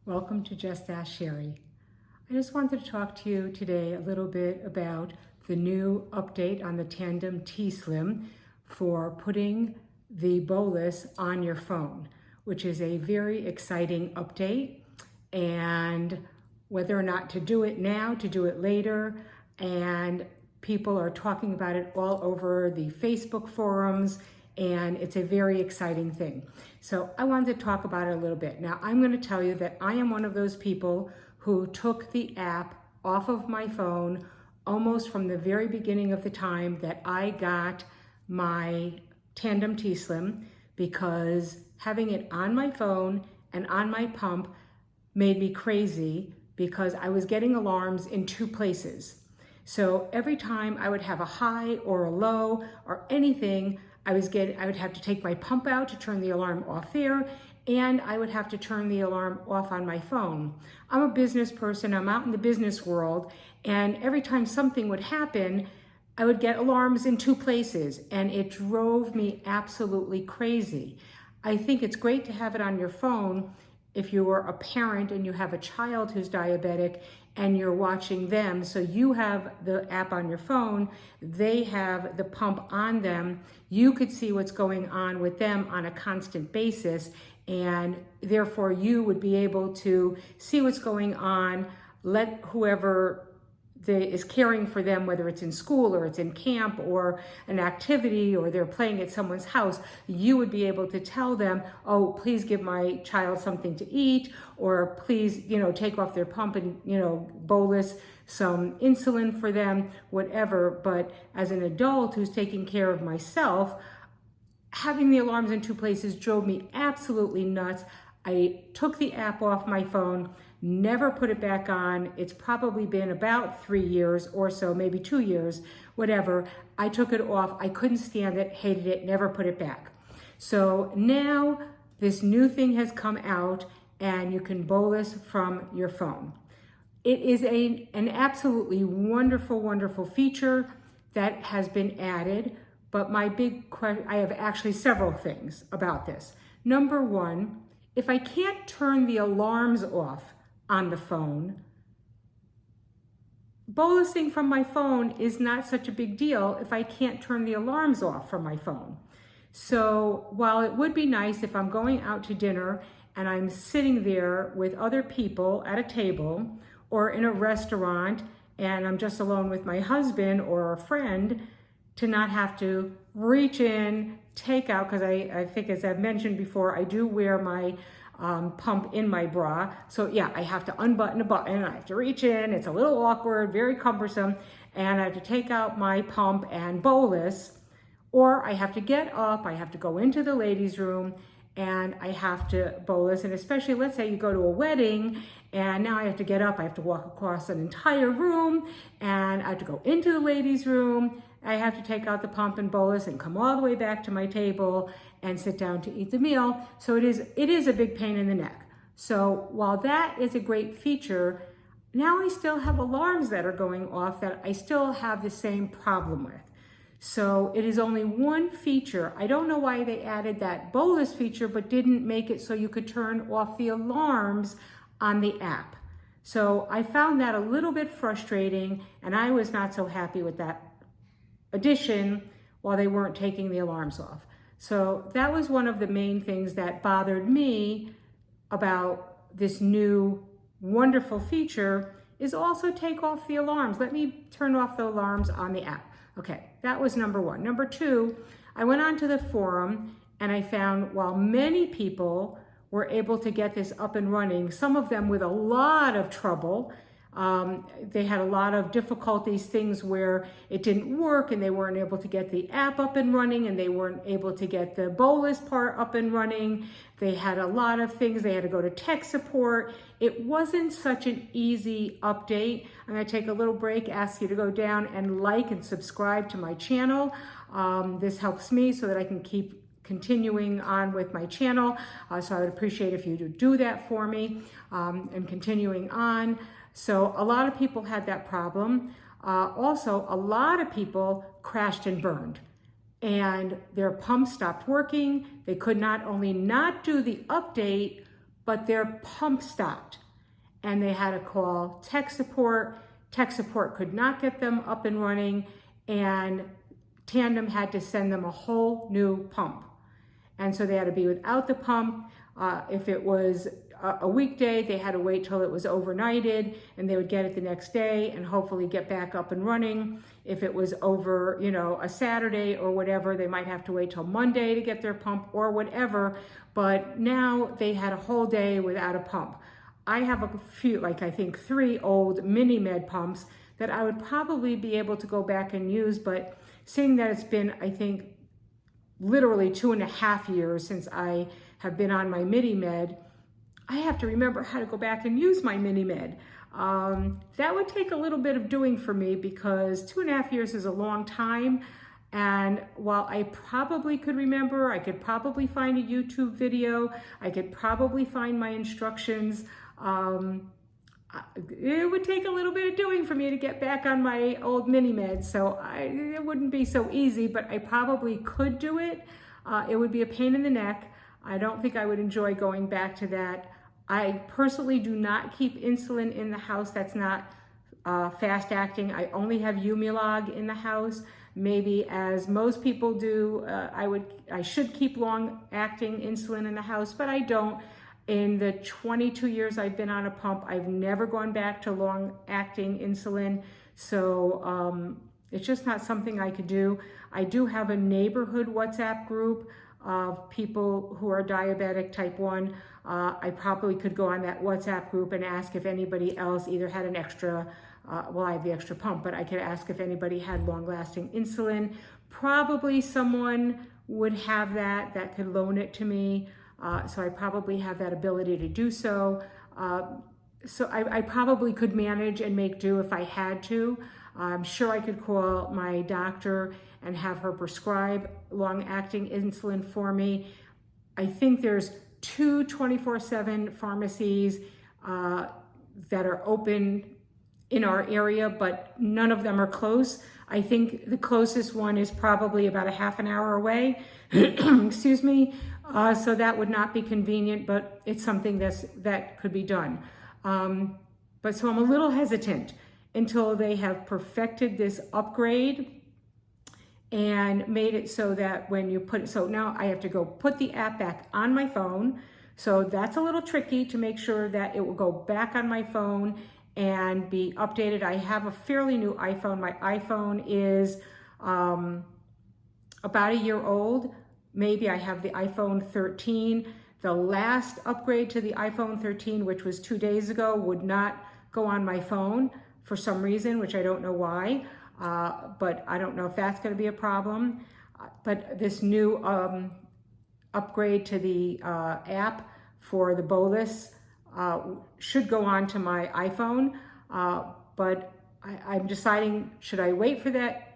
Welcome to Just Ask Sherry. I just wanted to talk to you today a little bit about the new update on the Tandem T-slim for putting the bolus on your phone, which is a very exciting update, and whether or not to do it now, to do it later, and people are talking about it all over the Facebook forums, and it's a very exciting thing. So I wanted to talk about it a little bit. Now, I'm going to tell you that I am one of those people who took the app off of my phone almost from the very beginning of the time that I got my Tandem T-slim, because having it on my phone and on my pump made me crazy, because I was getting alarms in two places. So every time I would have a high or a low or anything, I would have to take my pump out to turn the alarm off there, and I would have to turn the alarm off on my phone. I'm a business person, I'm out in the business world, and every time something would happen, I would get alarms in two places, and it drove me absolutely crazy. I think it's great to have it on your phone if you are a parent and you have a child who's diabetic and you're watching them. So you have the app on your phone, they have the pump on them. You could see what's going on with them on a constant basis, and therefore you would be able to see what's going on, let whoever is caring for them, whether it's in school or it's in camp or an activity or they're playing at someone's house, you would be able to tell them, oh, please give my child something to eat, or please, take off their pump and, bolus some insulin for them, whatever. But as an adult who's taking care of myself, having the alarms in two places drove me absolutely nuts. I took the app off my phone, never put it back on. It's probably been about 3 years or so, maybe 2 years, whatever. I took it off. I couldn't stand it, hated it, never put it back. So now this new thing has come out and you can bolus from your phone. It is an absolutely wonderful, wonderful feature that has been added. But my big question, I have actually several things about this. Number one, if I can't turn the alarms off on the phone, bolusing from my phone is not such a big deal if I can't turn the alarms off from my phone. So while it would be nice if I'm going out to dinner and I'm sitting there with other people at a table or in a restaurant and I'm just alone with my husband or a friend, to not have to reach in, take out, because I think, as I've mentioned before, I do wear my pump in my bra. So yeah, I have to unbutton a button, I have to reach in, it's a little awkward, very cumbersome, and I have to take out my pump and bolus, or I have to get up, I have to go into the ladies' room, and I have to bolus. And especially, let's say you go to a wedding, and now I have to get up, I have to walk across an entire room, and I have to go into the ladies' room, I have to take out the pump and bolus and come all the way back to my table and sit down to eat the meal. So it is a big pain in the neck. So while that is a great feature, now I still have alarms that are going off that I still have the same problem with. So it is only one feature. I don't know why they added that bolus feature but didn't make it so you could turn off the alarms on the app. So I found that a little bit frustrating, and I was not so happy with that addition while they weren't taking the alarms off. So that was one of the main things that bothered me about this new wonderful feature, is also take off the alarms. Let me turn off the alarms on the app. Okay, that was number one. Number two, I went onto the forum and I found while many people were able to get this up and running, some of them with a lot of trouble, they had a lot of difficulties, things where it didn't work and they weren't able to get the app up and running, and they weren't able to get the bolus part up and running. They had a lot of things. They had to go to tech support. It wasn't such an easy update. I'm going to take a little break, ask you to go down and like and subscribe to my channel. This helps me so that I can keep continuing on with my channel. So I would appreciate if you would do that for me, and continuing on. So a lot of people had that problem. Also, a lot of people crashed and burned, and their pump stopped working. They could not only not do the update, but their pump stopped and they had to call tech support. Tech support could not get them up and running, and Tandem had to send them a whole new pump. And so they had to be without the pump. If it was a weekday, they had to wait till it was overnighted, and they would get it the next day and hopefully get back up and running. If it was over, a Saturday or whatever, they might have to wait till Monday to get their pump or whatever. But now they had a whole day without a pump. I have a few, I think 3 old mini med pumps that I would probably be able to go back and use, but seeing that it's been, I think, literally 2.5 years since I have been on my mini med, I have to remember how to go back and use my mini med. That would take a little bit of doing for me, because 2.5 years is a long time. And while I probably could remember, I could probably find a YouTube video, I could probably find my instructions, it would take a little bit of doing for me to get back on my old mini med. So it wouldn't be so easy, but I probably could do it. It would be a pain in the neck. I don't think I would enjoy going back to that. I personally do not keep insulin in the house that's not fast acting. I only have Humulog in the house. Maybe, as most people do, I should keep long acting insulin in the house, but I don't. In the 22 years I've been on a pump, I've never gone back to long acting insulin. So it's just not something I could do. I do have a neighborhood WhatsApp group of people who are diabetic type 1. I probably could go on that WhatsApp group and ask if anybody else either had an extra, I have the extra pump, but I could ask if anybody had long-lasting insulin. Probably someone would have that could loan it to me. So I probably have that ability to do so. So I probably could manage and make do if I had to. I'm sure I could call my doctor and have her prescribe long-acting insulin for me. I think there's 2 24/7 pharmacies that are open in our area, but none of them are close. I think the closest one is probably about a half an hour away. Excuse me. So that would not be convenient, but it's something that could be done. But so I'm a little hesitant until they have perfected this upgrade and made it so that when you put it, so now I have to go put the app back on my phone. So that's a little tricky to make sure that it will go back on my phone and be updated. I have a fairly new iPhone. My iPhone is about a year old. Maybe I have the iPhone 13. The last upgrade to the iPhone 13, which was 2 days ago, would not go on my phone for some reason, which I don't know why. But I don't know if that's going to be a problem. But this new upgrade to the app for the Bolus should go on to my iPhone. But I'm deciding, should I wait for that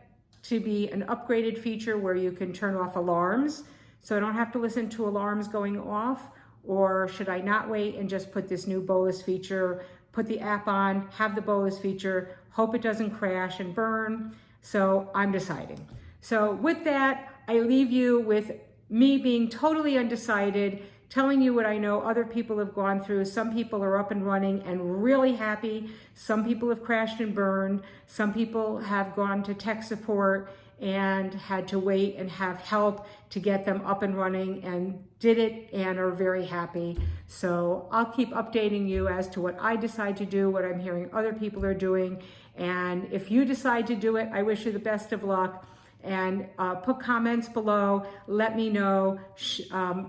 to be an upgraded feature where you can turn off alarms so I don't have to listen to alarms going off? Or should I not wait and just put this new Bolus feature, put the app on, have the Bolus feature, hope it doesn't crash and burn? So I'm deciding. So with that, I leave you with me being totally undecided, telling you what I know other people have gone through. Some people are up and running and really happy. Some people have crashed and burned. Some people have gone to tech support and had to wait and have help to get them up and running, and did it and are very happy. So I'll keep updating you as to what I decide to do, what I'm hearing other people are doing. And if you decide to do it, I wish you the best of luck. And put comments below, let me know.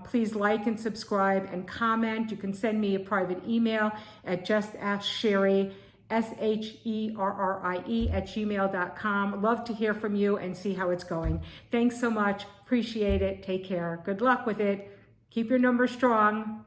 Please like and subscribe and comment. You can send me a private email at justaskSherrie, SHERRIE @gmail.com. Love to hear from you and see how it's going. Thanks so much. Appreciate it. Take care. Good luck with it. Keep your numbers strong.